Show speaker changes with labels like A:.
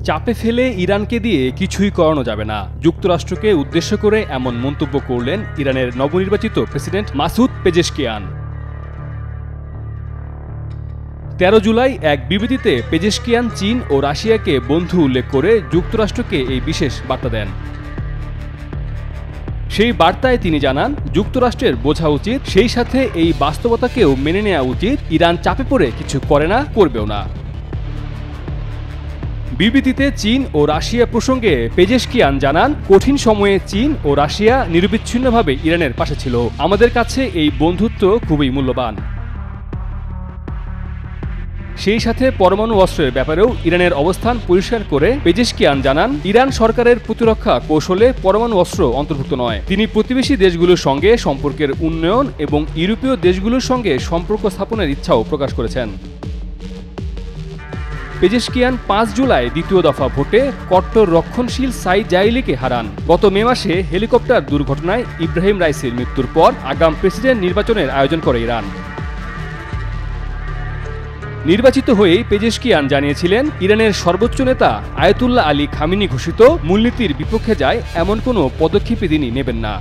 A: চাপে ফেলে ইরানকে দিয়ে কিছুই করানো যাবে না, যুক্তরাষ্ট্রকে উদ্দেশ্য করে এমন মন্তব্য করলেন ইরানের নবনির্বাচিত প্রেসিডেন্ট মাসুদ পেজেশকিয়ান। 13 জুলাই এক বিবৃতিতে পেজেশকিয়ান চীন ও রাশিয়াকে বন্ধু উল্লেখ করে যুক্তরাষ্ট্রকে এই বিশেষ বার্তা দেন। সেই বার্তায় তিনি জানান, যুক্তরাষ্ট্রের বোঝা উচিত, সেই সাথে এই বাস্তবতাকেও মেনে নেওয়া উচিত, ইরান চাপে পড়ে কিছু করে না, করবেও না। বিবৃতিতে চীন ও রাশিয়া প্রসঙ্গে পেজেশকিয়ান জানান, কঠিন সময়ে চীন ও রাশিয়া নিরবিচ্ছিন্নভাবে ইরানের পাশে ছিল। আমাদের কাছে এই বন্ধুত্ব খুবই মূল্যবান। সেই সাথে পরমাণু অস্ত্রের ব্যাপারেও ইরানের অবস্থান পরিষ্কার করে পেজেশকিয়ান জানান, ইরান সরকারের প্রতিরক্ষা কৌশলে পরমাণু অস্ত্র অন্তর্ভুক্ত নয়। তিনি প্রতিবেশী দেশগুলোর সঙ্গে সম্পর্কের উন্নয়ন এবং ইউরোপীয় দেশগুলোর সঙ্গে সম্পর্ক স্থাপনের ইচ্ছাও প্রকাশ করেছেন। পেজেশকিয়ান 5 জুলাই দ্বিতীয় দফা ভোটে কট্টর রক্ষণশীল সাইদ জাইলিকে হারান। গত মে মাসে হেলিকপ্টার দুর্ঘটনায় ইব্রাহিম রাইসির মৃত্যুর পর আগাম প্রেসিডেন্ট নির্বাচনের আয়োজন করে ইরান। নির্বাচিত হয়েই পেজেশকিয়ান জানিয়েছিলেন, ইরানের সর্বোচ্চ নেতা আয়াতুল্লাহ আলী খামেনি ঘোষিত মূলনীতির বিপক্ষে যায় এমন কোনো পদক্ষেপই তিনি নেবেন না।